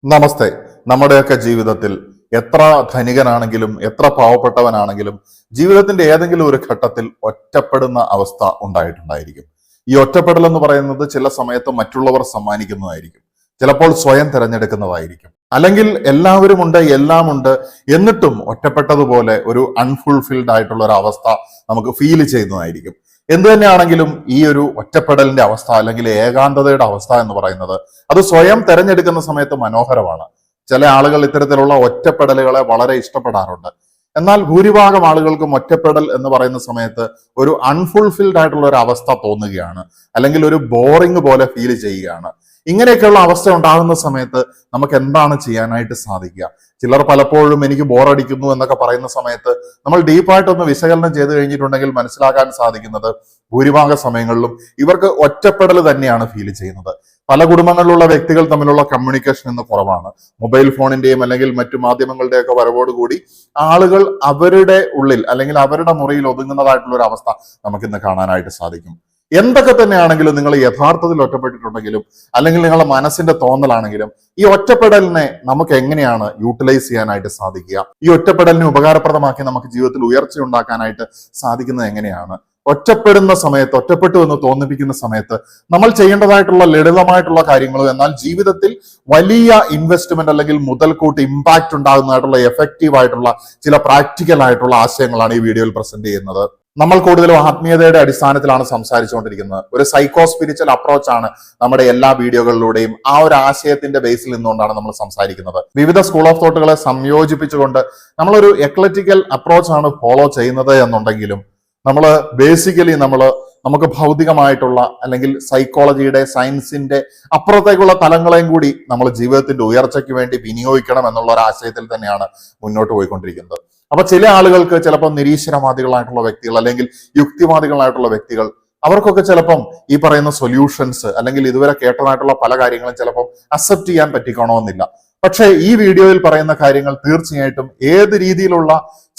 നമസ്തേ. നമ്മുടെയൊക്കെ ജീവിതത്തിൽ എത്ര ധനികനാണെങ്കിലും എത്ര പാവപ്പെട്ടവനാണെങ്കിലും ജീവിതത്തിന്റെ ഏതെങ്കിലും ഒരു ഘട്ടത്തിൽ ഒറ്റപ്പെടുന്ന അവസ്ഥ ഉണ്ടായിട്ടുണ്ടായിരിക്കും. ഈ ഒറ്റപ്പെടൽ എന്ന് പറയുന്നത് ചില സമയത്ത് മറ്റുള്ളവർ സമ്മാനിക്കുന്നതായിരിക്കും, ചിലപ്പോൾ സ്വയം തിരഞ്ഞെടുക്കുന്നതായിരിക്കും, അല്ലെങ്കിൽ എല്ലാവരും ഉണ്ട് എല്ലാമുണ്ട് എന്നിട്ടും ഒറ്റപ്പെട്ടതുപോലെ ഒരു അൺഫുൾഫിൽഡ് ആയിട്ടുള്ള ഒരു അവസ്ഥ നമുക്ക് ഫീൽ ചെയ്യുന്നതായിരിക്കും. എന്തു തന്നെയാണെങ്കിലും ഈ ഒരു ഒറ്റപ്പെടലിന്റെ അവസ്ഥ അല്ലെങ്കിൽ ഏകാന്തതയുടെ അവസ്ഥ എന്ന് പറയുന്നത് അത് സ്വയം തെരഞ്ഞെടുക്കുന്ന സമയത്ത് മനോഹരമാണ്. ചില ആളുകൾ ഇത്തരത്തിലുള്ള ഒറ്റപ്പെടലുകളെ വളരെ ഇഷ്ടപ്പെടാറുണ്ട്. എന്നാൽ ഭൂരിഭാഗം ആളുകൾക്കും ഒറ്റപ്പെടൽ എന്ന് പറയുന്ന സമയത്ത് ഒരു അൺഫുൾഫിൽഡ് ആയിട്ടുള്ള ഒരു അവസ്ഥ തോന്നുകയാണ്, അല്ലെങ്കിൽ ഒരു ബോറിംഗ് പോലെ ഫീൽ ചെയ്യുകയാണ്. ഇങ്ങനെയൊക്കെയുള്ള അവസ്ഥ ഉണ്ടാകുന്ന സമയത്ത് നമുക്ക് എന്താണ് ചെയ്യാനായിട്ട് സാധിക്കുക? ചിലർ പലപ്പോഴും എനിക്ക് ബോറടിക്കുന്നു എന്നൊക്കെ പറയുന്ന സമയത്ത് നമ്മൾ ഡീപ്പായിട്ടൊന്ന് വിശകലനം ചെയ്ത് കഴിഞ്ഞിട്ടുണ്ടെങ്കിൽ മനസ്സിലാക്കാൻ സാധിക്കുന്നത് ഭൂരിഭാഗ സമയങ്ങളിലും ഇവർക്ക് ഒറ്റപ്പെടൽ തന്നെയാണ് ഫീൽ ചെയ്യുന്നത്. പല കുടുംബങ്ങളിലുള്ള വ്യക്തികൾ തമ്മിലുള്ള കമ്മ്യൂണിക്കേഷൻ ഇന്ന് കുറവാണ്. മൊബൈൽ ഫോണിന്റെയും അല്ലെങ്കിൽ മറ്റു മാധ്യമങ്ങളുടെയൊക്കെ വരവോടുകൂടി ആളുകൾ അവരുടെ ഉള്ളിൽ അല്ലെങ്കിൽ അവരുടെ മുറിയിൽ ഒതുങ്ങുന്നതായിട്ടുള്ള ഒരു അവസ്ഥ നമുക്കിന്ന് കാണാനായിട്ട് സാധിക്കും. എന്തൊക്കെ തന്നെയാണെങ്കിലും നിങ്ങൾ യഥാർത്ഥത്തിൽ ഒറ്റപ്പെട്ടിട്ടുണ്ടെങ്കിലും അല്ലെങ്കിൽ നിങ്ങളുടെ മനസ്സിന്റെ തോന്നലാണെങ്കിലും ഈ ഒറ്റപ്പെടലിനെ നമുക്ക് എങ്ങനെയാണ് യൂട്ടിലൈസ് ചെയ്യാനായിട്ട് സാധിക്കുക? ഈ ഒറ്റപ്പെടലിനെ ഉപകാരപ്രദമാക്കി നമുക്ക് ജീവിതത്തിൽ ഉയർച്ച ഉണ്ടാക്കാനായിട്ട് സാധിക്കുന്നത് എങ്ങനെയാണ്? ഒറ്റപ്പെടുന്ന സമയത്ത്, ഒറ്റപ്പെട്ടു എന്ന് തോന്നിപ്പിക്കുന്ന സമയത്ത് നമ്മൾ ചെയ്യേണ്ടതായിട്ടുള്ള ലളിതമായിട്ടുള്ള കാര്യങ്ങളും എന്നാൽ ജീവിതത്തിൽ വലിയ ഇൻവെസ്റ്റ്മെന്റ് അല്ലെങ്കിൽ മുതൽക്കൂട്ട് ഇമ്പാക്ട് ഉണ്ടാകുന്നതായിട്ടുള്ള എഫക്റ്റീവ് ആയിട്ടുള്ള ചില പ്രാക്ടിക്കൽ ആയിട്ടുള്ള ആശയങ്ങളാണ് ഈ വീഡിയോയിൽ പ്രസന്റ് ചെയ്യുന്നത്. നമ്മൾ കൂടുതലും ആത്മീയതയുടെ അടിസ്ഥാനത്തിലാണ് സംസാരിച്ചുകൊണ്ടിരിക്കുന്നത്. ഒരു സൈക്കോ സ്പിരിച്വൽ അപ്രോച്ച് ആണ് നമ്മുടെ എല്ലാ വീഡിയോകളിലൂടെയും. ആ ഒരു ആശയത്തിന്റെ ബേസിൽ നിന്നുകൊണ്ടാണ് നമ്മൾ സംസാരിക്കുന്നത്. വിവിധ സ്കൂൾ ഓഫ് തോട്ടുകളെ സംയോജിപ്പിച്ചുകൊണ്ട് നമ്മളൊരു എക്ലറ്റിക്കൽ അപ്രോച്ച് ആണ് ഫോളോ ചെയ്യുന്നത് എന്നുണ്ടെങ്കിലും നമ്മൾ ബേസിക്കലി നമുക്ക് ഭൗതികമായിട്ടുള്ള അല്ലെങ്കിൽ സൈക്കോളജിയുടെ സയൻസിന്റെ അപ്പുറത്തേക്കുള്ള തലങ്ങളെയും കൂടി നമ്മൾ ജീവിതത്തിന്റെ ഉയർച്ചയ്ക്ക് വേണ്ടി വിനിയോഗിക്കണം എന്നുള്ള ഒരു ആശയത്തിൽ തന്നെയാണ് മുന്നോട്ട് പോയിക്കൊണ്ടിരിക്കുന്നത്. അപ്പൊ ചില ആളുകൾക്ക് ചിലപ്പോൾ നിരീശ്വരവാദികളായിട്ടുള്ള വ്യക്തികൾ അല്ലെങ്കിൽ യുക്തിവാദികളായിട്ടുള്ള വ്യക്തികൾ അവർക്കൊക്കെ ചിലപ്പം ഈ പറയുന്ന സൊല്യൂഷൻസ് അല്ലെങ്കിൽ ഇതുവരെ കേട്ടതായിട്ടുള്ള പല കാര്യങ്ങളും ചിലപ്പം അക്സെപ്റ്റ് ചെയ്യാൻ പറ്റിക്കണമെന്നില്ല. പക്ഷേ ഈ വീഡിയോയിൽ പറയുന്ന കാര്യങ്ങൾ തീർച്ചയായിട്ടും ഏത് രീതിയിലുള്ള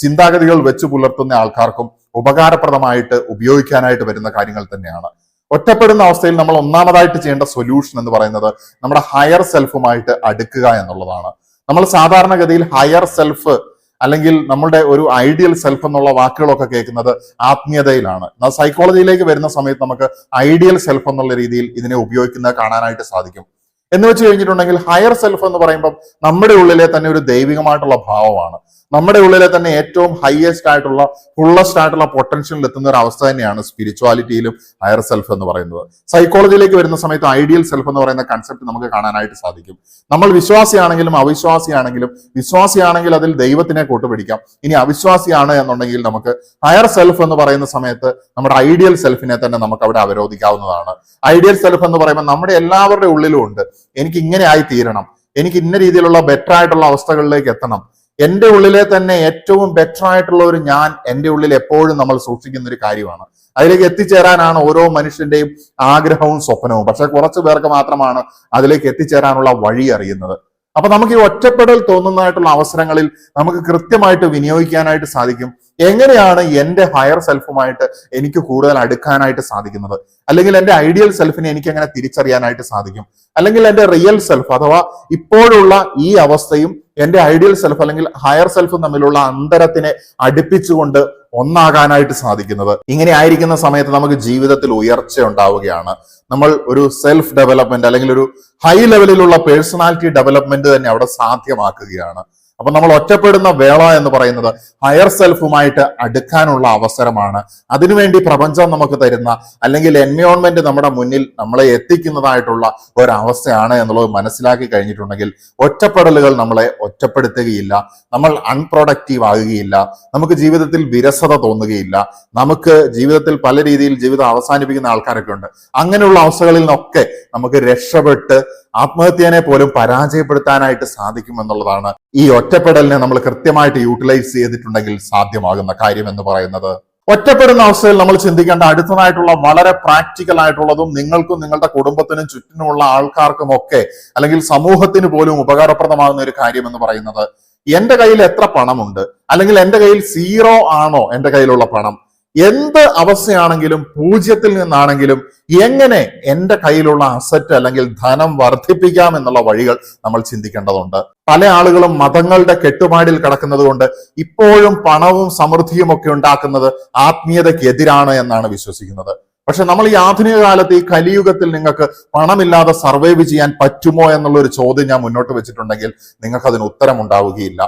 ചിന്താഗതികൾ വെച്ച് പുലർത്തുന്ന ആൾക്കാർക്കും ഉപകാരപ്രദമായിട്ട് ഉപയോഗിക്കാനായിട്ട് വരുന്ന കാര്യങ്ങൾ തന്നെയാണ്. ഒറ്റപ്പെടുന്ന അവസ്ഥയിൽ നമ്മൾ ഒന്നാമതായിട്ട് ചെയ്യേണ്ട സൊല്യൂഷൻ എന്ന് പറയുന്നത് നമ്മുടെ ഹയർ സെൽഫുമായിട്ട് അടുക്കുക എന്നുള്ളതാണ്. നമ്മൾ സാധാരണഗതിയിൽ ഹയർ സെൽഫ് അല്ലെങ്കിൽ നമ്മുടെ ഒരു ഐഡിയൽ സെൽഫ് എന്നുള്ള വാക്കുകളൊക്കെ കേൾക്കുന്നത് ആത്മീയതയിലാണ്. സൈക്കോളജിയിലേക്ക് വരുന്ന സമയത്ത് നമുക്ക് ഐഡിയൽ സെൽഫ് എന്നുള്ള രീതിയിൽ ഇതിനെ ഉപയോഗിക്കുന്നത് കാണാനായിട്ട് സാധിക്കും. എന്ന് വെച്ച് കഴിഞ്ഞിട്ടുണ്ടെങ്കിൽ ഹയർ സെൽഫ് എന്ന് പറയുമ്പോൾ നമ്മുടെ ഉള്ളിലെ തന്നെ ഒരു ദൈവികമായിട്ടുള്ള ഭാവമാണ്. നമ്മുടെ ഉള്ളിലെ തന്നെ ഏറ്റവും ഹയസ്റ്റ് ആയിട്ടുള്ള ഫുള്ളസ്റ്റ് ആയിട്ടുള്ള പൊട്ടൻഷ്യലിൽ എത്തുന്ന ഒരു അവസ്ഥ തന്നെയാണ് സ്പിരിച്വാലിറ്റിയിലും ഹയർ സെൽഫ് എന്ന് പറയുന്നത്. സൈക്കോളജിയിലേക്ക് വരുന്ന സമയത്ത് ഐഡിയൽ സെൽഫ് എന്ന് പറയുന്ന കൺസെപ്റ്റ് നമുക്ക് കാണാനായിട്ട് സാധിക്കും. നമ്മൾ വിശ്വാസിയാണെങ്കിലും അവിശ്വാസിയാണെങ്കിലും, വിശ്വാസിയാണെങ്കിൽ അതിൽ ദൈവത്തിനെ കൂട്ടുപിടിക്കാം. ഇനി അവിശ്വാസിയാണ് എന്നുണ്ടെങ്കിൽ നമുക്ക് ഹയർ സെൽഫ് എന്ന് പറയുന്ന സമയത്ത് നമ്മുടെ ഐഡിയൽ സെൽഫിനെ തന്നെ നമുക്ക് അവിടെ അവരോധിക്കാവുന്നതാണ്. ഐഡിയൽ സെൽഫ് എന്ന് പറയുമ്പോൾ നമ്മുടെ എല്ലാവരുടെ ഉള്ളിലും ഉണ്ട്, എനിക്ക് ഇങ്ങനെ ആയി തീരണം, എനിക്ക് ഇന്ന രീതിയിലുള്ള ബെറ്റർ ആയിട്ടുള്ള അവസ്ഥകളിലേക്ക് എത്തണം, എന്റെ ഉള്ളിലെ തന്നെ ഏറ്റവും ബെറ്റർ ആയിട്ടുള്ള ഒരു ഞാൻ എന്റെ ഉള്ളിൽ എപ്പോഴും നമ്മൾ സൂക്ഷിക്കുന്ന ഒരു കാര്യമാണ്. അതിലേക്ക് എത്തിച്ചേരാനാണ് ഓരോ മനുഷ്യന്റെയും ആഗ്രഹവും സ്വപ്നവും. പക്ഷെ കുറച്ചു പേർക്ക് മാത്രമാണ് അതിലേക്ക് എത്തിച്ചേരാനുള്ള വഴി അറിയുന്നത്. അപ്പൊ നമുക്ക് ഈ ഒറ്റപ്പെടൽ തോന്നുന്നതായിട്ടുള്ള അവസരങ്ങളിൽ നമുക്ക് കൃത്യമായിട്ട് വിനിയോഗിക്കാനായിട്ട് സാധിക്കും. എങ്ങനെയാണ് എന്റെ ഹയർ സെൽഫുമായിട്ട് എനിക്ക് കൂടുതൽ അടുക്കാനായിട്ട് സാധിക്കുന്നത്, അല്ലെങ്കിൽ എന്റെ ഐഡിയൽ സെൽഫിനെ എനിക്ക് എങ്ങനെ തിരിച്ചറിയാനായിട്ട് സാധിക്കും, അല്ലെങ്കിൽ എന്റെ റിയൽ സെൽഫ് അഥവാ ഇപ്പോഴുള്ള ഈ അവസ്ഥയും എന്റെ ഐഡിയൽ സെൽഫ് അല്ലെങ്കിൽ ഹയർ സെൽഫും തമ്മിലുള്ള അന്തരത്തിനെ അടുപ്പിച്ചുകൊണ്ട് ഒന്നാകാനായിട്ട് സാധിക്കുന്നത്. ഇങ്ങനെ ആയിരിക്കുന്ന സമയത്ത് നമുക്ക് ജീവിതത്തിൽ ഉയർച്ച ഉണ്ടാവുകയാണ്. നമ്മൾ ഒരു സെൽഫ് ഡെവലപ്മെന്റ് അല്ലെങ്കിൽ ഒരു ഹൈ ലെവലിലുള്ള പേഴ്സണാലിറ്റി ഡെവലപ്മെന്റ് തന്നെ അവിടെ സാധ്യമാക്കുകയാണ്. അപ്പൊ നമ്മൾ ഒറ്റപ്പെടുന്ന വേള എന്ന് പറയുന്നത് ഹയർ സെൽഫുമായിട്ട് അടുക്കാനുള്ള അവസരമാണ്. അതിനുവേണ്ടി പ്രപഞ്ചം നമുക്ക് തരുന്ന അല്ലെങ്കിൽ എൻവയോൺമെന്റ് നമ്മുടെ മുന്നിൽ നമ്മളെ എത്തിക്കുന്നതായിട്ടുള്ള ഒരവസ്ഥയാണ് എന്നുള്ളത് മനസ്സിലാക്കി കഴിഞ്ഞിട്ടുണ്ടെങ്കിൽ ഒറ്റപ്പെടലുകൾ നമ്മളെ ഒറ്റപ്പെടുത്തുകയില്ല, നമ്മൾ അൺപ്രൊഡക്റ്റീവ് ആകുകയില്ല, നമുക്ക് ജീവിതത്തിൽ വിരസത തോന്നുകയില്ല. നമുക്ക് ജീവിതത്തിൽ പല രീതിയിൽ ജീവിതം അവസാനിപ്പിക്കുന്ന ആൾക്കാരൊക്കെ ഉണ്ട്. അങ്ങനെയുള്ള അവസ്ഥകളിൽ നിന്നൊക്കെ നമുക്ക് രക്ഷപ്പെട്ട് ആത്മഹത്യനെ പോലും പരാജയപ്പെടുത്താനായിട്ട് സാധിക്കുമെന്നുള്ളതാണ് ഈ ഒറ്റപ്പെടലിനെ നമ്മൾ കൃത്യമായിട്ട് യൂട്ടിലൈസ് ചെയ്തിട്ടുണ്ടെങ്കിൽ സാധ്യമാകുന്ന കാര്യം എന്ന് പറയുന്നത്. ഒറ്റപ്പെടുന്ന അവസ്ഥയിൽ നമ്മൾ ചിന്തിക്കേണ്ട അടുത്തതായിട്ടുള്ള വളരെ പ്രാക്ടിക്കൽ ആയിട്ടുള്ളതും നിങ്ങൾക്കും നിങ്ങളുടെ കുടുംബത്തിനും ചുറ്റിനുമുള്ള ആൾക്കാർക്കും ഒക്കെ അല്ലെങ്കിൽ സമൂഹത്തിന് പോലും ഉപകാരപ്രദമാകുന്ന ഒരു കാര്യം എന്ന് പറയുന്നത്, എന്റെ കയ്യിൽ എത്ര പണമുണ്ട്, അല്ലെങ്കിൽ എന്റെ കയ്യിൽ സീറോ ആണോ എന്റെ കയ്യിലുള്ള പണം, എന്ത് അവസ്ഥയാണെങ്കിലും പൂജ്യത്തിൽ നിന്നാണെങ്കിലും എങ്ങനെ എൻ്റെ കയ്യിലുള്ള അസറ്റ് അല്ലെങ്കിൽ ധനം വർദ്ധിപ്പിക്കാം എന്നുള്ള വഴികൾ നമ്മൾ ചിന്തിക്കേണ്ടതുണ്ട്. പല ആളുകളും മതങ്ങളുടെ കെട്ടുപാടിൽ കിടക്കുന്നത് കൊണ്ട് ഇപ്പോഴും പണവും സമൃദ്ധിയും ഒക്കെ ഉണ്ടാക്കുന്നത് ആത്മീയതയ്ക്ക് എതിരാണ് എന്നാണ് വിശ്വസിക്കുന്നത്. പക്ഷെ നമ്മൾ ഈ ആധുനിക കാലത്ത് ഈ കലിയുഗത്തിൽ നിങ്ങൾക്ക് പണമില്ലാതെ സർവൈവ് ചെയ്യാൻ പറ്റുമോ എന്നുള്ള ഒരു ചോദ്യം ഞാൻ മുന്നോട്ട് വെച്ചിട്ടുണ്ടെങ്കിൽ നിങ്ങൾക്ക് അതിന് ഉത്തരം ഉണ്ടാവുകയില്ല.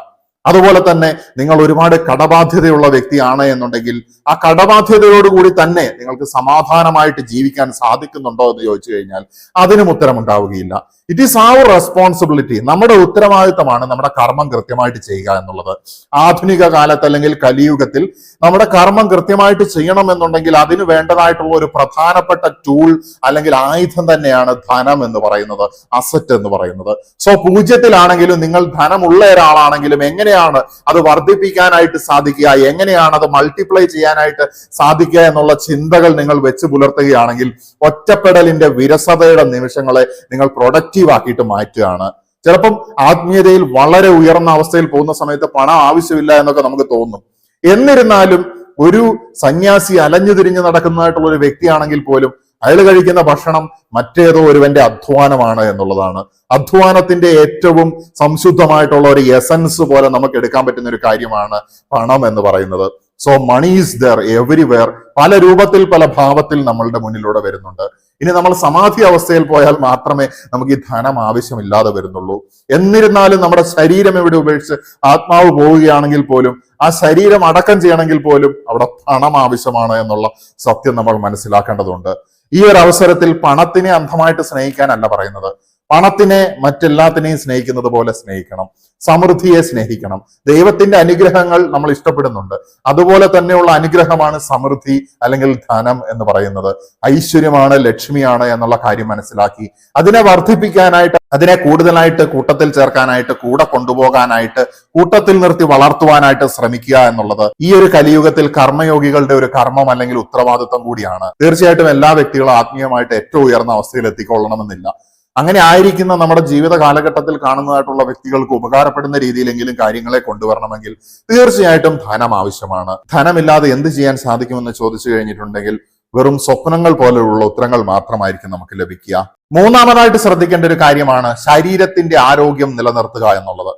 അതുപോലെ തന്നെ നിങ്ങൾ ഒരുപാട് കടബാധ്യതയുള്ള വ്യക്തിയാണ് എന്നുണ്ടെങ്കിൽ ആ കടബാധ്യതയോടുകൂടി തന്നെ നിങ്ങൾക്ക് സമാധാനമായിട്ട് ജീവിക്കാൻ സാധിക്കുന്നുണ്ടോ എന്ന് ചോദിച്ചു കഴിഞ്ഞാൽ അതിനും ഉത്തരം ഉണ്ടാവുകയില്ല. It is our responsibility. നമ്മുടെ ഉത്തരവാദിത്തമാണ് നമ്മുടെ കർമ്മം കൃത്യമായിട്ട് ചെയ്യുക എന്നുള്ളത്. ആധുനിക കാലത്ത് അല്ലെങ്കിൽ കലിയുഗത്തിൽ നമ്മുടെ കർമ്മം കൃത്യമായിട്ട് ചെയ്യണം എന്നുണ്ടെങ്കിൽ അതിന് വേണ്ടതായിട്ടുള്ള ഒരു പ്രധാനപ്പെട്ട ടൂൾ അല്ലെങ്കിൽ ആയുധം തന്നെയാണ് ധനം എന്ന് പറയുന്നത്, അസറ്റ് എന്ന് പറയുന്നത്. സോ പൂജ്യത്തിലാണെങ്കിലും നിങ്ങൾ ധനമുള്ള ഒരാളാണെങ്കിലും എങ്ങനെയാണ് അത് വർദ്ധിപ്പിക്കാനായിട്ട് സാധിക്കുക, എങ്ങനെയാണ് അത് മൾട്ടിപ്ലൈ ചെയ്യാനായിട്ട് സാധിക്കുക എന്നുള്ള ചിന്തകൾ നിങ്ങൾ വെച്ച് പുലർത്തുകയാണെങ്കിൽ ഒറ്റപ്പെടലിന്റെ വിരസതയുടെ നിമിഷങ്ങളെ നിങ്ങൾ പ്രൊഡക്റ്റീവ് ആക്കിയിട്ട് മാറ്റുകയാണ്. ചിലപ്പം ആത്മീയതയിൽ വളരെ ഉയർന്ന അവസ്ഥയിൽ പോകുന്ന സമയത്ത് പണം ആവശ്യമില്ല എന്നൊക്കെ നമുക്ക് തോന്നും. എന്നിരുന്നാലും ഒരു സന്യാസി അലഞ്ഞു തിരിഞ്ഞ് നടക്കുന്നതായിട്ടുള്ള ഒരു വ്യക്തിയാണെങ്കിൽ പോലും അയാൾ കഴിക്കുന്ന ഭക്ഷണം മറ്റേതോ ഒരുവന്റെ അധ്വാനമാണ് എന്നുള്ളതാണ്. അധ്വാനത്തിന്റെ ഏറ്റവും സംശുദ്ധമായിട്ടുള്ള ഒരു എസൻസ് പോലെ നമുക്ക് എടുക്കാൻ പറ്റുന്ന ഒരു കാര്യമാണ് പണം എന്ന് പറയുന്നത്. So money is there everywhere. പല രൂപത്തിൽ പല ഭാവത്തിൽ നമ്മളുടെ മുന്നിലൂടെ വരുന്നുണ്ട്. ഇനി നമ്മൾ സമാധി അവസ്ഥയിൽ പോയാൽ മാത്രമേ നമുക്ക് ഈ ധനം ആവശ്യമില്ലാതെ വരുന്നുള്ളൂ. എന്നിരുന്നാലും നമ്മുടെ ശരീരം ഇവിടെ ഉപേക്ഷിച്ച് ആത്മാവ് പോവുകയാണെങ്കിൽ പോലും ആ ശരീരം അടക്കം ചെയ്യണമെങ്കിൽ പോലും അവിടെ പണം ആവശ്യമാണ് എന്നുള്ള സത്യം നമ്മൾ മനസ്സിലാക്കേണ്ടതുണ്ട്. ഈ ഒരു അവസരത്തിൽ പണത്തിനെ അന്ധമായിട്ട് സ്നേഹിക്കാനല്ല പറയുന്നത്. പണത്തിനെ മറ്റെല്ലാത്തിനെയും സ്നേഹിക്കുന്നത് പോലെ സ്നേഹിക്കണം. സമൃദ്ധിയെ സ്നേഹിക്കണം. ദൈവത്തിന്റെ അനുഗ്രഹങ്ങൾ നമ്മൾ ഇഷ്ടപ്പെടുന്നുണ്ട്. അതുപോലെ തന്നെയുള്ള അനുഗ്രഹമാണ് സമൃദ്ധി അല്ലെങ്കിൽ ധനം എന്ന് പറയുന്നത്. ഐശ്വര്യമാണ്, ലക്ഷ്മിയാണ് എന്നുള്ള കാര്യം മനസ്സിലാക്കി അതിനെ വർദ്ധിപ്പിക്കാനായിട്ട്, അതിനെ കൂടുതലായിട്ട് കൂട്ടത്തിൽ ചേർക്കാനായിട്ട്, കൂടെ കൊണ്ടുപോകാനായിട്ട്, കൂട്ടത്തിൽ നിർത്തി വളർത്തുവാനായിട്ട് ശ്രമിക്കുക എന്നുള്ളത് ഈ ഒരു കലിയുഗത്തിൽ കർമ്മയോഗികളുടെ ഒരു കർമ്മം അല്ലെങ്കിൽ ഉത്തരവാദിത്വം കൂടിയാണ്. തീർച്ചയായിട്ടും എല്ലാ വ്യക്തികളും ആത്മീയമായിട്ട് ഏറ്റവും ഉയർന്ന അവസ്ഥയിൽ എത്തിക്കൊള്ളണമെന്നില്ല. അങ്ങനെ ആയിരിക്കുന്ന നമ്മുടെ ജീവിത കാലഘട്ടത്തിൽ കാണുന്നതായിട്ടുള്ള വ്യക്തികൾക്ക് ഉപകാരപ്പെടുന്ന രീതിയിലെങ്കിലും കാര്യങ്ങളെ കൊണ്ടുവരണമെങ്കിൽ തീർച്ചയായിട്ടും ധനം ആവശ്യമാണ്. ധനമില്ലാതെ എന്ത് ചെയ്യാൻ സാധിക്കുമെന്ന് ചോദിച്ചു കഴിഞ്ഞിട്ടുണ്ടെങ്കിൽ വെറും സ്വപ്നങ്ങൾ പോലെയുള്ള ഉത്തരങ്ങൾ മാത്രമായിരിക്കും നമുക്ക് ലഭിക്കുക. മൂന്നാമതായിട്ട് ശ്രദ്ധിക്കേണ്ട ഒരു കാര്യമാണ് ശരീരത്തിന്റെ ആരോഗ്യം നിലനിർത്തുക എന്നുള്ളത്.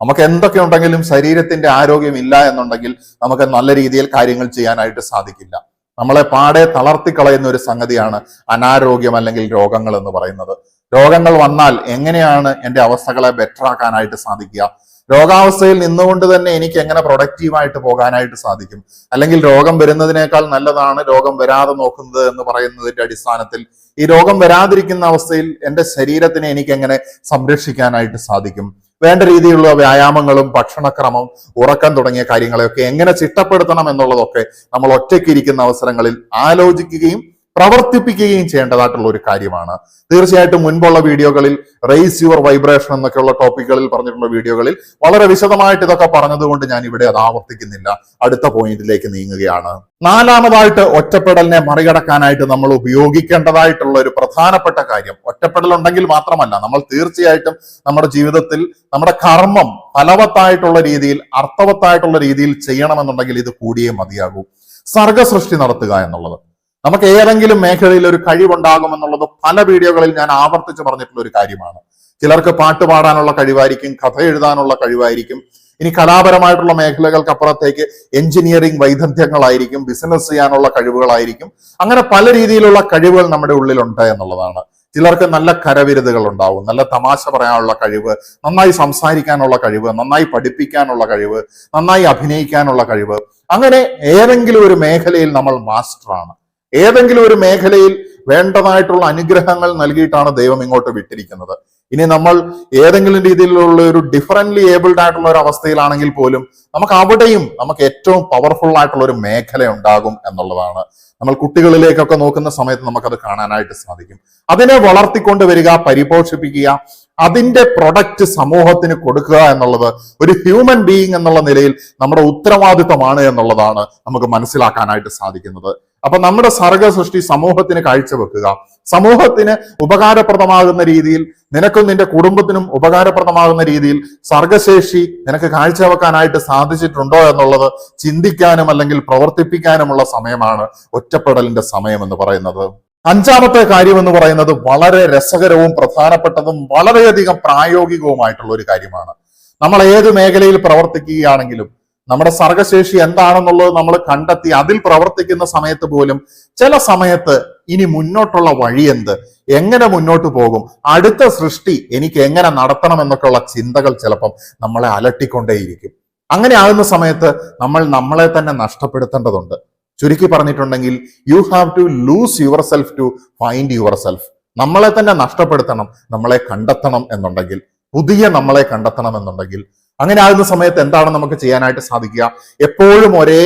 നമുക്ക് എന്തൊക്കെ ഉണ്ടെങ്കിലും ശരീരത്തിന്റെ ആരോഗ്യം ഇല്ല എന്നുണ്ടെങ്കിൽ നമുക്ക് നല്ല രീതിയിൽ കാര്യങ്ങൾ ചെയ്യാനായിട്ട് സാധിക്കില്ല. നമ്മളെ പാടെ തളർത്തിക്കളയുന്ന ഒരു സംഗതിയാണ് അനാരോഗ്യം അല്ലെങ്കിൽ രോഗങ്ങൾ എന്ന് പറയുന്നത്. രോഗങ്ങൾ വന്നാൽ എങ്ങനെയാണ് എൻ്റെ അവസ്ഥകളെ ബെറ്റർ ആക്കാനായിട്ട് സാധിക്കുക? രോഗാവസ്ഥയിൽ നിന്നുകൊണ്ട് തന്നെ എനിക്ക് എങ്ങനെ പ്രൊഡക്റ്റീവായിട്ട് പോകാനായിട്ട് സാധിക്കും? അല്ലെങ്കിൽ രോഗം വരുന്നതിനേക്കാൾ നല്ലതാണ് രോഗം വരാതെ നോക്കുന്നത് എന്ന് പറയുന്നതിന്റെ അടിസ്ഥാനത്തിൽ ഈ രോഗം വരാതിരിക്കുന്ന അവസ്ഥയിൽ എൻ്റെ ശരീരത്തിനെ എനിക്ക് എങ്ങനെ സംരക്ഷിക്കാനായിട്ട് സാധിക്കും? വേണ്ട രീതിയിലുള്ള വ്യായാമങ്ങളും ഭക്ഷണക്രമം, ഉറക്കം തുടങ്ങിയ കാര്യങ്ങളെയൊക്കെ എങ്ങനെ ചിട്ടപ്പെടുത്തണം എന്നുള്ളതൊക്കെ നമ്മൾ ഒറ്റയ്ക്കിരിക്കുന്ന അവസരങ്ങളിൽ ആലോചിക്കുകയും പ്രവർത്തിപ്പിക്കുകയും ചെയ്യേണ്ടതായിട്ടുള്ള ഒരു കാര്യമാണ്. തീർച്ചയായിട്ടും മുൻപുള്ള വീഡിയോകളിൽ റേസ് യുവർ വൈബ്രേഷൻ എന്നൊക്കെയുള്ള ടോപ്പിക്കുകളിൽ പറഞ്ഞിട്ടുള്ള വീഡിയോകളിൽ വളരെ വിശദമായിട്ട് ഇതൊക്കെ പറഞ്ഞതുകൊണ്ട് ഞാൻ ഇവിടെ അത് ആവർത്തിക്കുന്നില്ല. അടുത്ത പോയിന്റിലേക്ക് നീങ്ങുകയാണ്. നാലാമതായിട്ട് ഒറ്റപ്പെടലിനെ മറികടക്കാനായിട്ട് നമ്മൾ ഉപയോഗിക്കേണ്ടതായിട്ടുള്ള ഒരു പ്രധാനപ്പെട്ട കാര്യം, ഒറ്റപ്പെടൽ ഉണ്ടെങ്കിൽ മാത്രമല്ല നമ്മൾ തീർച്ചയായിട്ടും നമ്മുടെ ജീവിതത്തിൽ നമ്മുടെ കർമ്മം ഫലവത്തായിട്ടുള്ള രീതിയിൽ, അർത്ഥവത്തായിട്ടുള്ള രീതിയിൽ ചെയ്യണമെന്നുണ്ടെങ്കിൽ ഇത് കൂടിയേ മതിയാകൂ. സർഗസൃഷ്ടി നടത്തുക എന്നുള്ളത്. നമുക്ക് ഏതെങ്കിലും മേഖലയിൽ ഒരു കഴിവുണ്ടാകുമെന്നുള്ളത് പല വീഡിയോകളിൽ ഞാൻ ആവർത്തിച്ച് പറഞ്ഞിട്ടുള്ള ഒരു കാര്യമാണ്. ചിലർക്ക് പാട്ട് പാടാനുള്ള കഴിവായിരിക്കും, കഥ എഴുതാനുള്ള കഴിവായിരിക്കും, ഇനി കലാപരമായിട്ടുള്ള മേഖലകൾക്ക് അപ്പുറത്തേക്ക് എഞ്ചിനീയറിംഗ് വൈദഗ്ധ്യങ്ങളായിരിക്കും, ബിസിനസ് ചെയ്യാനുള്ള കഴിവുകളായിരിക്കും. അങ്ങനെ പല രീതിയിലുള്ള കഴിവുകൾ നമ്മുടെ ഉള്ളിലുണ്ട് എന്നുള്ളതാണ്. ചിലർക്ക് നല്ല കരവിരുതുകൾ ഉണ്ടാവും, നല്ല തമാശ പറയാനുള്ള കഴിവ്, നന്നായി സംസാരിക്കാനുള്ള കഴിവ്, നന്നായി പഠിപ്പിക്കാനുള്ള കഴിവ്, നന്നായി അഭിനയിക്കാനുള്ള കഴിവ്. അങ്ങനെ ഏതെങ്കിലും ഒരു മേഖലയിൽ നമ്മൾ മാസ്റ്ററാണ്. ഏതെങ്കിലും ഒരു മേഖലയിൽ വേണ്ടതായിട്ടുള്ള അനുഗ്രഹങ്ങൾ നൽകിയിട്ടാണ് ദൈവം ഇങ്ങോട്ട് വിട്ടിരിക്കുന്നത്. ഇനി നമ്മൾ ഏതെങ്കിലും രീതിയിലുള്ള ഒരു ഡിഫറൻ്റ്ലി ഏബിൾഡ് ആയിട്ടുള്ള ഒരു അവസ്ഥയിലാണെങ്കിൽ പോലും നമുക്ക് അവിടെയും നമുക്ക് ഏറ്റവും പവർഫുൾ ആയിട്ടുള്ള ഒരു മേഖല ഉണ്ടാകും എന്നുള്ളതാണ്. നമ്മൾ കുട്ടികളിലേക്കൊക്കെ നോക്കുന്ന സമയത്ത് നമുക്കത് കാണാനായിട്ട് സാധിക്കും. അതിനെ വളർത്തിക്കൊണ്ട് വരിക, പരിപോഷിപ്പിക്കുക, അതിന്റെ പ്രൊഡക്റ്റ് സമൂഹത്തിന് കൊടുക്കുക എന്നുള്ളത് ഒരു ഹ്യൂമൻ ബീയിങ് എന്നുള്ള നിലയിൽ നമ്മുടെ ഉത്തരവാദിത്തമാണ് എന്നുള്ളതാണ് നമുക്ക് മനസ്സിലാക്കാനായിട്ട് സാധിക്കുന്നത്. അപ്പൊ നമ്മുടെ സർഗ സൃഷ്ടി സമൂഹത്തിന് കാഴ്ചവെക്കുക, സമൂഹത്തിന് ഉപകാരപ്രദമാകുന്ന രീതിയിൽ, നിനക്കും നിന്റെ കുടുംബത്തിനും ഉപകാരപ്രദമാകുന്ന രീതിയിൽ സർഗശേഷി നിനക്ക് കാഴ്ചവെക്കാനായിട്ട് സാധിച്ചിട്ടുണ്ടോ എന്നുള്ളത് ചിന്തിക്കാനും അല്ലെങ്കിൽ പ്രവർത്തിപ്പിക്കാനുമുള്ള സമയമാണ് ഒറ്റപ്പെടലിന്റെ സമയം എന്ന് പറയുന്നത്. അഞ്ചാമത്തെ കാര്യം എന്ന് പറയുന്നത് വളരെ രസകരവും പ്രധാനപ്പെട്ടതും വളരെയധികം പ്രായോഗികവുമായിട്ടുള്ള ഒരു കാര്യമാണ്. നമ്മൾ ഏത് മേഖലയിൽ പ്രവർത്തിക്കുകയാണെങ്കിലും നമ്മുടെ സർഗശേഷി എന്താണെന്നുള്ളത് നമ്മൾ കണ്ടെത്തി അതിൽ പ്രവർത്തിക്കുന്ന സമയത്ത് പോലും ചില സമയത്ത് ഇനി മുന്നോട്ടുള്ള വഴി എന്ത്, എങ്ങനെ മുന്നോട്ട് പോകും, അടുത്ത സൃഷ്ടി എനിക്ക് എങ്ങനെ നടത്തണം എന്നൊക്കെയുള്ള ചിന്തകൾ ചിലപ്പം നമ്മളെ അലട്ടിക്കൊണ്ടേയിരിക്കും. അങ്ങനെ ആകുന്ന സമയത്ത് നമ്മൾ നമ്മളെ തന്നെ നഷ്ടപ്പെടുത്തേണ്ടതുണ്ട്. ചുരുക്കി പറഞ്ഞിട്ടുണ്ടെങ്കിൽ you have to lose yourself to find yourself. നമ്മളെ തന്നെ നഷ്ടപ്പെടുത്തണം, നമ്മളെ കണ്ടെത്തണം എന്നുണ്ടെങ്കിൽ, പുതിയ നമ്മളെ കണ്ടെത്തണം എന്നുണ്ടെങ്കിൽ. അങ്ങനെ ആകുന്ന സമയത്ത് എന്താണ് നമുക്ക് ചെയ്യാനായിട്ട് സാധിക്കുക? എപ്പോഴും ഒരേ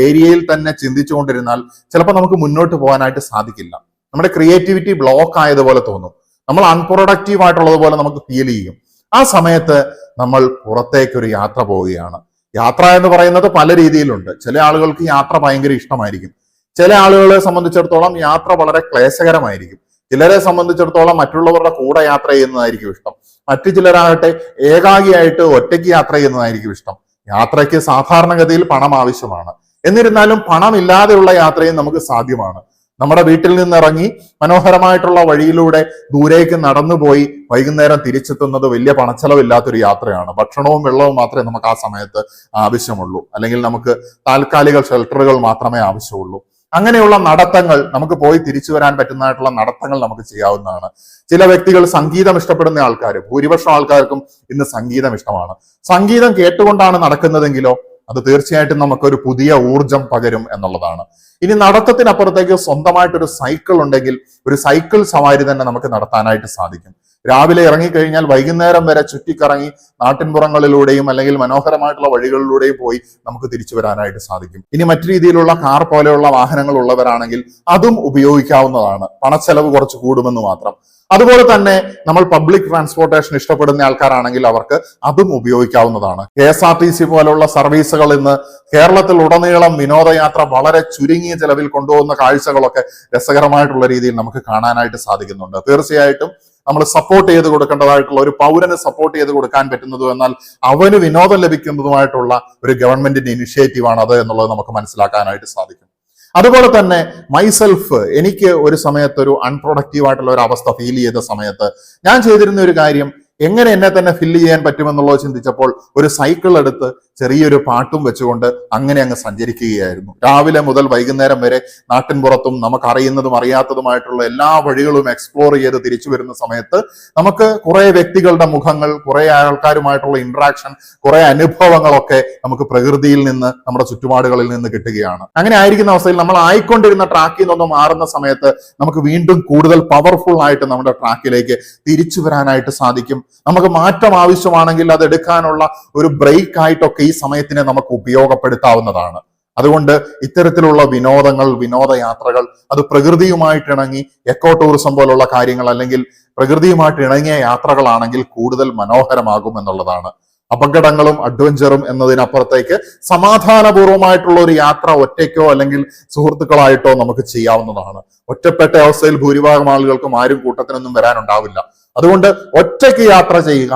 ഏരിയയിൽ തന്നെ ചിന്തിച്ചുകൊണ്ടിരുന്നാൽ ചിലപ്പോൾ നമുക്ക് മുന്നോട്ട് പോകാനായിട്ട് സാധിക്കില്ല. നമ്മുടെ ക്രിയേറ്റിവിറ്റി ബ്ലോക്ക് ആയതുപോലെ തോന്നും, നമ്മൾ അൺപ്രൊഡക്റ്റീവ് ആയിട്ടുള്ളതുപോലെ നമുക്ക് ഫീൽ ചെയ്യും. ആ സമയത്ത് നമ്മൾ പുറത്തേക്കൊരു യാത്ര പോവുകയാണ്. യാത്ര എന്ന് പറയുന്നത് പല രീതിയിലുണ്ട്. ചില ആളുകൾക്ക് യാത്ര ഭയങ്കര ഇഷ്ടമായിരിക്കും, ചില ആളുകളെ സംബന്ധിച്ചിടത്തോളം യാത്ര വളരെ ക്ലേശകരമായിരിക്കും, ചിലരെ സംബന്ധിച്ചിടത്തോളം മറ്റുള്ളവരുടെ കൂടെ യാത്ര ചെയ്യുന്നതായിരിക്കും ഇഷ്ടം, മറ്റു ചിലരാകട്ടെ ഏകാഗിയായിട്ട് ഒറ്റയ്ക്ക് യാത്ര ചെയ്യുന്നതായിരിക്കും ഇഷ്ടം. യാത്രയ്ക്ക് സാധാരണഗതിയിൽ പണം ആവശ്യമാണ്. എന്നിരുന്നാലും പണമില്ലാതെയുള്ള യാത്രയും നമുക്ക് സാധ്യമാണ്. നമ്മുടെ വീട്ടിൽ നിന്നിറങ്ങി മനോഹരമായിട്ടുള്ള വഴിയിലൂടെ ദൂരേക്ക് നടന്നുപോയി വൈകുന്നേരം തിരിച്ചെത്തുന്നത് വലിയ പണച്ചെലവില്ലാത്തൊരു യാത്രയാണ്. ഭക്ഷണവും വെള്ളവും മാത്രമേ നമുക്ക് ആ സമയത്ത് ആവശ്യമുള്ളൂ, അല്ലെങ്കിൽ നമുക്ക് താൽക്കാലിക ഷെൽട്ടറുകൾ മാത്രമേ ആവശ്യമുള്ളൂ. അങ്ങനെയുള്ള നടത്തങ്ങൾ, നമുക്ക് പോയി തിരിച്ചു വരാൻ പറ്റുന്നതായിട്ടുള്ള നടത്തങ്ങൾ നമുക്ക് ചെയ്യാവുന്നതാണ്. ചില വ്യക്തികൾ സംഗീതം ഇഷ്ടപ്പെടുന്ന ആൾക്കാർ, ഭൂരിപക്ഷം ആൾക്കാർക്കും ഇന്ന് സംഗീതം ഇഷ്ടമാണ്. സംഗീതം കേട്ടുകൊണ്ടാണ് നടക്കുന്നതെങ്കിലോ അത് തീർച്ചയായിട്ടും നമുക്കൊരു പുതിയ ഊർജം പകരും എന്നുള്ളതാണ്. ഇനി നടത്തത്തിനപ്പുറത്തേക്ക് സ്വന്തമായിട്ടൊരു സൈക്കിൾ ഉണ്ടെങ്കിൽ ഒരു സൈക്കിൾ സവാരി തന്നെ നമുക്ക് നടത്താനായിട്ട് സാധിക്കും. രാവിലെ ഇറങ്ങിക്കഴിഞ്ഞാൽ വൈകുന്നേരം വരെ ചുറ്റിക്കറങ്ങി നാട്ടിൻപുറങ്ങളിലൂടെയും അല്ലെങ്കിൽ മനോഹരമായിട്ടുള്ള വഴികളിലൂടെയും പോയി നമുക്ക് തിരിച്ചു വരാനായിട്ട് സാധിക്കും. ഇനി മറ്റു രീതിയിലുള്ള കാർ പോലെയുള്ള വാഹനങ്ങൾ ഉള്ളവരാണെങ്കിൽ അതും ഉപയോഗിക്കാവുന്നതാണ്. പണച്ചെലവ് കുറച്ച് കൂടുമെന്ന് മാത്രം. അതുപോലെ തന്നെ നമ്മൾ പബ്ലിക് ട്രാൻസ്പോർട്ടേഷൻ ഇഷ്ടപ്പെടുന്ന ആൾക്കാരാണെങ്കിൽ അവർക്ക് അതും ഉപയോഗിക്കാവുന്നതാണ്. KSRTC പോലുള്ള സർവീസുകൾ ഇന്ന് കേരളത്തിൽ ഉടനീളം വിനോദയാത്ര വളരെ ചുരുങ്ങിയ ചെലവിൽ കൊണ്ടുപോകുന്ന കാഴ്ചകളൊക്കെ രസകരമായിട്ടുള്ള രീതിയിൽ നമുക്ക് കാണാനായിട്ട് സാധിക്കുന്നുണ്ട്. തീർച്ചയായിട്ടും നമ്മൾ സപ്പോർട്ട് ചെയ്ത് കൊടുക്കേണ്ടതായിട്ടുള്ള, ഒരു പൗരന് സപ്പോർട്ട് ചെയ്ത് കൊടുക്കാൻ പറ്റുന്നതും എന്നാൽ അവന് വിനോദം ലഭിക്കുന്നതുമായിട്ടുള്ള ഒരു ഗവൺമെന്റിന്റെ ഇനിഷ്യേറ്റീവാണ് അത് എന്നുള്ളത് നമുക്ക് മനസ്സിലാക്കാനായിട്ട് സാധിക്കും. അതുപോലെ തന്നെ മൈസെൽഫ്, എനിക്ക് ഒരു സമയത്ത് ഒരു അൺപ്രൊഡക്റ്റീവ് ആയിട്ടുള്ള ഒരു അവസ്ഥ ഫീൽ ചെയ്ത സമയത്ത് ഞാൻ ചെയ്തിരുന്ന ഒരു കാര്യം, എങ്ങനെ എന്നെ തന്നെ ഫില്ല് ചെയ്യാൻ പറ്റുമെന്നുള്ളത് ചിന്തിച്ചപ്പോൾ ഒരു സൈക്കിൾ എടുത്ത് ചെറിയൊരു പാട്ടും വെച്ചുകൊണ്ട് അങ്ങനെ അങ്ങ് സഞ്ചരിക്കുകയായിരുന്നു. രാവിലെ മുതൽ വൈകുന്നേരം വരെ നാട്ടിൻപുറത്തും നമുക്കറിയുന്നതും അറിയാത്തതുമായിട്ടുള്ള എല്ലാ വഴികളും എക്സ്പ്ലോർ ചെയ്ത് തിരിച്ചു വരുന്ന സമയത്ത് നമുക്ക് കുറെ വ്യക്തികളുടെ മുഖങ്ങൾ, കുറെ ആൾക്കാരുമായിട്ടുള്ള ഇന്ററാക്ഷൻ, കുറെ അനുഭവങ്ങളൊക്കെ നമുക്ക് പ്രകൃതിയിൽ നിന്ന്, നമ്മുടെ ചുറ്റുപാടുകളിൽ നിന്ന് കിട്ടുകയാണ്. അങ്ങനെ ആയിരിക്കുന്ന അവസ്ഥയിൽ നമ്മൾ ആയിക്കൊണ്ടിരുന്ന ട്രാക്കിൽ നിന്നൊന്ന് മാറുന്ന സമയത്ത് നമുക്ക് വീണ്ടും കൂടുതൽ പവർഫുൾ ആയിട്ട് നമ്മുടെ ട്രാക്കിലേക്ക് തിരിച്ചു വരാനായിട്ട് സാധിക്കും. നമുക്ക് മാറ്റം ആവശ്യമാണെങ്കിൽ അത് എടുക്കാനുള്ള ഒരു ബ്രേക്ക് ആയിട്ടൊക്കെ ഈ സമയത്തിനെ നമുക്ക് ഉപയോഗപ്പെടുത്താവുന്നതാണ്. അതുകൊണ്ട് ഇത്തരത്തിലുള്ള വിനോദങ്ങൾ, വിനോദയാത്രകൾ അത് പ്രകൃതിയുമായിട്ട് ഇണങ്ങി എക്കോ ടൂറിസം പോലുള്ള കാര്യങ്ങൾ അല്ലെങ്കിൽ പ്രകൃതിയുമായിട്ട് ഇണങ്ങിയ യാത്രകളാണെങ്കിൽ കൂടുതൽ മനോഹരമാകും എന്നുള്ളതാണ്. അപകടങ്ങളും അഡ്വഞ്ചറും എന്നതിനപ്പുറത്തേക്ക് സമാധാനപൂർവ്വമായിട്ടുള്ള ഒരു യാത്ര ഒറ്റയ്ക്കോ അല്ലെങ്കിൽ സുഹൃത്തുക്കളായിട്ടോ നമുക്ക് ചെയ്യാവുന്നതാണ്. ഒറ്റപ്പെട്ട അവസ്ഥയിൽ ഭൂരിഭാഗം ആളുകൾക്കും ആരും കൂട്ടത്തിനൊന്നും വരാനുണ്ടാവില്ല. അതുകൊണ്ട് ഒറ്റയ്ക്ക് യാത്ര ചെയ്യുക,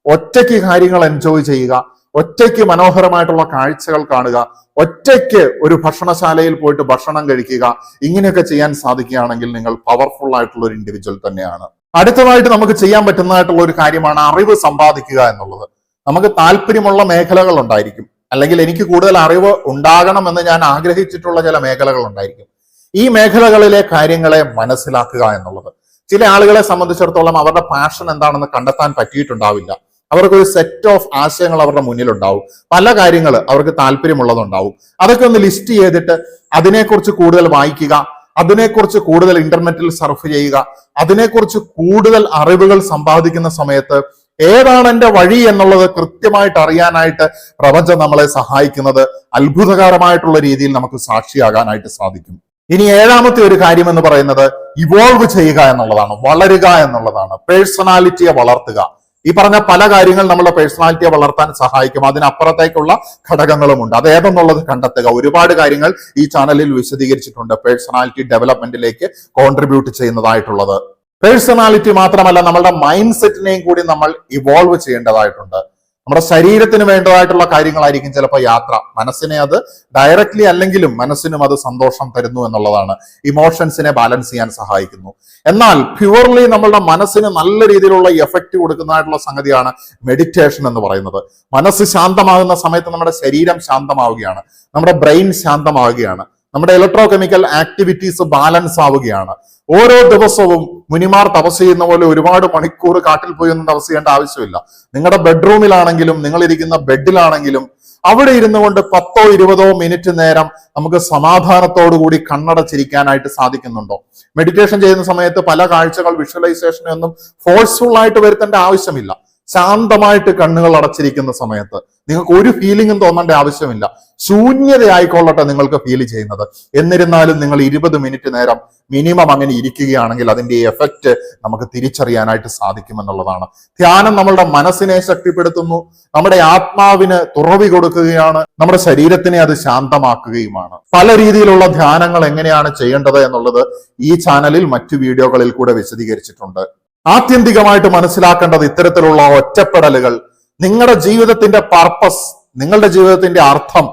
ഒറ്റയ്ക്ക് കാര്യങ്ങൾ എൻജോയ് ചെയ്യുക, ഒറ്റയ്ക്ക് മനോഹരമായിട്ടുള്ള കാഴ്ചകൾ കാണുക, ഒറ്റയ്ക്ക് ഒരു ഭക്ഷണശാലയിൽ പോയിട്ട് ഭക്ഷണം കഴിക്കുക. ഇങ്ങനെയൊക്കെ ചെയ്യാൻ സാധിക്കുകയാണെങ്കിൽ നിങ്ങൾ പവർഫുൾ ആയിട്ടുള്ള ഒരു ഇൻഡിവിജ്വൽ തന്നെയാണ്. അടുത്തതായിട്ട് നമുക്ക് ചെയ്യാൻ പറ്റുന്നതായിട്ടുള്ള ഒരു കാര്യമാണ് അറിവ് സമ്പാദിക്കുക എന്നുള്ളത്. നമുക്ക് താല്പര്യമുള്ള മേഖലകൾ ഉണ്ടായിരിക്കും, അല്ലെങ്കിൽ എനിക്ക് കൂടുതൽ അറിവ് ഉണ്ടാകണമെന്ന് ഞാൻ ആഗ്രഹിച്ചിട്ടുള്ള ചില മേഖലകൾ ഉണ്ടായിരിക്കും. ഈ മേഖലകളിലെ കാര്യങ്ങളെ മനസ്സിലാക്കുക എന്നുള്ളത്. ചില ആളുകളെ സംബന്ധിച്ചിടത്തോളം അവരുടെ പാഷൻ എന്താണെന്ന് കണ്ടെത്താൻ പറ്റിയിട്ടുണ്ടാവില്ല. അവർക്കൊരു സെറ്റ് ഓഫ് ആശയങ്ങൾ അവരുടെ മുന്നിലുണ്ടാവും, പല കാര്യങ്ങൾ അവർക്ക് താല്പര്യമുള്ളതുണ്ടാവും. അതൊക്കെ ഒന്ന് ലിസ്റ്റ് ചെയ്തിട്ട് അതിനെക്കുറിച്ച് കൂടുതൽ വായിക്കുക, അതിനെക്കുറിച്ച് കൂടുതൽ ഇന്റർനെറ്റിൽ സർഫ് ചെയ്യുക, അതിനെക്കുറിച്ച് കൂടുതൽ അറിവുകൾ സമ്പാദിക്കുന്ന സമയത്ത് ഏതാണ് എന്റെ വഴി എന്നുള്ളത് കൃത്യമായിട്ട് അറിയാനായിട്ട് പ്രപഞ്ചം നമ്മളെ സഹായിക്കുന്നത് അത്ഭുതകരമായിട്ടുള്ള രീതിയിൽ നമുക്ക് സാക്ഷിയാകാനായിട്ട് സാധിക്കും. ഇനി ഏഴാമത്തെ ഒരു കാര്യം എന്ന് പറയുന്നത് ഇവോൾവ് ചെയ്യുക എന്നുള്ളതാണ്, വളരുക എന്നുള്ളതാണ്, പേഴ്സണാലിറ്റിയെ വളർത്തുക. ഈ പറഞ്ഞ പല കാര്യങ്ങൾ നമ്മുടെ പേഴ്സണാലിറ്റിയെ വളർത്താൻ സഹായിക്കും. അതിനപ്പുറത്തേക്കുള്ള ഘടകങ്ങളുമുണ്ട്. അത് ഏതെന്നുള്ളത് കണ്ടെത്തുക. ഒരുപാട് കാര്യങ്ങൾ ഈ ചാനലിൽ വിശദീകരിച്ചിട്ടുണ്ട് പേഴ്സണാലിറ്റി ഡെവലപ്മെന്റിലേക്ക് കോൺട്രിബ്യൂട്ട് ചെയ്യുന്നതായിട്ടുള്ളത്. പേഴ്സണാലിറ്റി മാത്രമല്ല, നമ്മളുടെ മൈൻഡ് സെറ്റിനെയും കൂടി നമ്മൾ ഇവോൾവ് ചെയ്യേണ്ടതായിട്ടുണ്ട്. നമ്മുടെ ശരീരത്തിന് വേണ്ടതായിട്ടുള്ള കാര്യങ്ങളായിരിക്കും ചിലപ്പോൾ യാത്ര. മനസ്സിനെ അത് ഡയറക്ട്ലി അല്ലെങ്കിലും മനസ്സിനും അത് സന്തോഷം തരുന്നു എന്നുള്ളതാണ്. ഇമോഷൻസിനെ ബാലൻസ് ചെയ്യാൻ സഹായിക്കുന്നു. എന്നാൽ പ്യുവർലി നമ്മളുടെ മനസ്സിന് നല്ല രീതിയിലുള്ള എഫക്റ്റ് കൊടുക്കുന്നതായിട്ടുള്ള സംഗതിയാണ് മെഡിറ്റേഷൻ എന്ന് പറയുന്നത്. മനസ്സ് ശാന്തമാകുന്ന സമയത്ത് നമ്മുടെ ശരീരം ശാന്തമാവുകയാണ്, നമ്മുടെ ബ്രെയിൻ ശാന്തമാവുകയാണ്, നമ്മുടെ ഇലക്ട്രോ കെമിക്കൽ ആക്ടിവിറ്റീസ് ബാലൻസ് ആവുകയാണ്. ഓരോ ദിവസവും മുനിമാർ തപസ് ചെയ്യുന്ന പോലെ ഒരുപാട് മണിക്കൂർ കാട്ടിൽ പോയി ഒന്നും തപസ് ചെയ്യേണ്ട ആവശ്യമില്ല. നിങ്ങളുടെ ബെഡ്റൂമിലാണെങ്കിലും നിങ്ങൾ ഇരിക്കുന്ന ബെഡിലാണെങ്കിലും അവിടെ ഇരുന്നു കൊണ്ട് 10-20 മിനിറ്റ് നേരം നമുക്ക് സമാധാനത്തോടു കൂടി കണ്ണടച്ചിരിക്കാനായിട്ട് സാധിക്കുന്നുണ്ടോ? മെഡിറ്റേഷൻ ചെയ്യുന്ന സമയത്ത് പല കാഴ്ചകൾ വിഷ്വലൈസേഷനൊന്നും ഫോഴ്സ്ഫുൾ ആയിട്ട് വരുത്തേണ്ട ആവശ്യമില്ല. ശാന്തമായിട്ട് കണ്ണുകൾ അടച്ചിരിക്കുന്ന സമയത്ത് നിങ്ങൾക്ക് ഒരു ഫീലിംഗും തോന്നേണ്ട ആവശ്യമില്ല. ശൂന്യതയായിക്കൊള്ളട്ടെ നിങ്ങൾക്ക് ഫീൽ ചെയ്യുന്നത്. എന്നിരുന്നാലും നിങ്ങൾ 20 മിനിറ്റ് നേരം മിനിമം അങ്ങനെ ഇരിക്കുകയാണെങ്കിൽ അതിന്റെ എഫക്റ്റ് നമുക്ക് തിരിച്ചറിയാനായിട്ട് സാധിക്കുമെന്നുള്ളതാണ്. ധ്യാനം നമ്മളുടെ മനസ്സിനെ ശക്തിപ്പെടുത്തുന്നു, നമ്മുടെ ആത്മാവിന് തുറവി കൊടുക്കുകയാണ്, നമ്മുടെ ശരീരത്തിനെ അത് ശാന്തമാക്കുകയുമാണ്. പല രീതിയിലുള്ള ധ്യാനങ്ങൾ എങ്ങനെയാണ് ചെയ്യേണ്ടത് എന്നുള്ളത് ഈ ചാനലിൽ മറ്റു വീഡിയോകളിൽ കൂടെ വിശദീകരിച്ചിട്ടുണ്ട്. ആത്യന്തികമായിട്ട് മനസ്സിലാക്കേണ്ടത് ഇത്തരത്തിലുള്ള ഒറ്റപ്പെടലുകൾ നിങ്ങളുടെ ജീവിതത്തിന്റെ പർപ്പസ്, നിങ്ങളുടെ ജീവിതത്തിന്റെ അർത്ഥം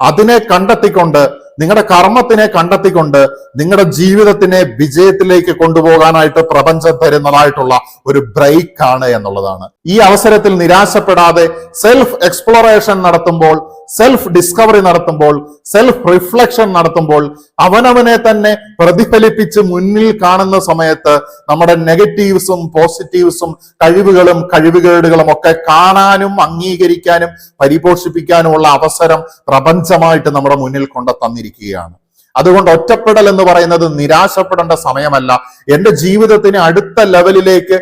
അതിനെ കണ്ടെത്തിക്കൊണ്ട്, നിങ്ങളുടെ കർമ്മത്തിനെ കണ്ടെത്തിക്കൊണ്ട് നിങ്ങളുടെ ജീവിതത്തിനെ വിജയത്തിലേക്ക് കൊണ്ടുപോകാനായിട്ട് പ്രപഞ്ചം തരുന്നതായിട്ടുള്ള ഒരു ബ്രേക്ക് ആണ് എന്നുള്ളതാണ്. ഈ അവസരത്തിൽ നിരാശപ്പെടാതെ സെൽഫ് എക്സ്പ്ലോറേഷൻ നടത്തുമ്പോൾ, സെൽഫ് ഡിസ്കവറി നടത്തുമ്പോൾ, സെൽഫ് റിഫ്ലക്ഷൻ നടത്തുമ്പോൾ, അവനവനെ തന്നെ പ്രതിഫലിപ്പിച്ച് മുന്നിൽ കാണുന്ന സമയത്ത് നമ്മുടെ നെഗറ്റീവ്സും പോസിറ്റീവ്സും കഴിവുകളും കഴിവുകേടുകളും ഒക്കെ കാണാനും അംഗീകരിക്കാനും പരിപോഷിപ്പിക്കാനുമുള്ള അവസരം പ്രപഞ്ചമായിട്ട് നമ്മുടെ മുന്നിൽ കൊണ്ട് തന്നിരിക്കുകയാണ്. അതുകൊണ്ട് ഒറ്റപ്പെടൽ എന്ന് പറയുന്നത് നിരാശപ്പെടേണ്ട സമയമല്ല. എന്റെ ജീവിതത്തിന് അടുത്ത ലെവലിലേക്ക്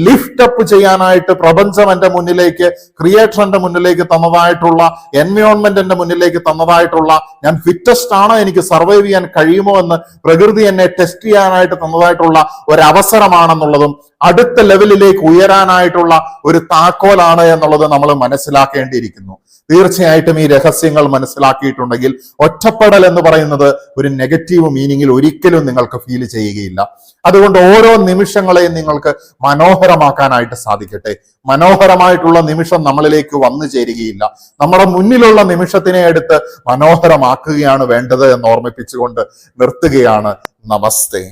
ലിഫ്റ്റ് അപ്പ് ചെയ്യാനായിട്ട് പ്രപഞ്ചം എന്റെ മുന്നിലേക്ക്, ക്രിയേറ്ററിന്റെ മുന്നിലേക്ക് തന്നതായിട്ടുള്ള, എൻവയോൺമെന്റ് എന്റെ മുന്നിലേക്ക് തന്നതായിട്ടുള്ള, ഞാൻ ഫിറ്റസ്റ്റ് ആണോ, എനിക്ക് സർവൈവ് ചെയ്യാൻ കഴിയുമോ എന്ന് പ്രകൃതി എന്നെ ടെസ്റ്റ് ചെയ്യാനായിട്ട് തന്നതായിട്ടുള്ള ഒരവസരമാണെന്നുള്ളതും അടുത്ത ലെവലിലേക്ക് ഉയരാനായിട്ടുള്ള ഒരു താക്കോലാണ് എന്നുള്ളത് നമ്മൾ മനസ്സിലാക്കേണ്ടിയിരിക്കുന്നു. തീർച്ചയായിട്ടും ഈ രഹസ്യങ്ങൾ മനസ്സിലാക്കിയിട്ടുണ്ടെങ്കിൽ ഒറ്റപ്പെടൽ എന്ന് പറയുന്നത് ഒരു നെഗറ്റീവ് മീനിങ്ങിൽ ഒരിക്കലും നിങ്ങൾക്ക് ഫീൽ ചെയ്യുകയില്ല. അതുകൊണ്ട് ഓരോ നിമിഷങ്ങളെയും നിങ്ങൾക്ക് മനോഹരമാക്കാനായിട്ട് സാധിക്കട്ടെ. മനോഹരമായിട്ടുള്ള നിമിഷം നമ്മളിലേക്ക് വന്നു ചേരുകയില്ല, നമ്മുടെ മുന്നിലുള്ള നിമിഷത്തിനെ എടുത്ത് മനോഹരമാക്കുകയാണ് വേണ്ടത് എന്ന് ഓർമ്മിപ്പിച്ചുകൊണ്ട് നിർത്തുകയാണ്. നമസ്തേ.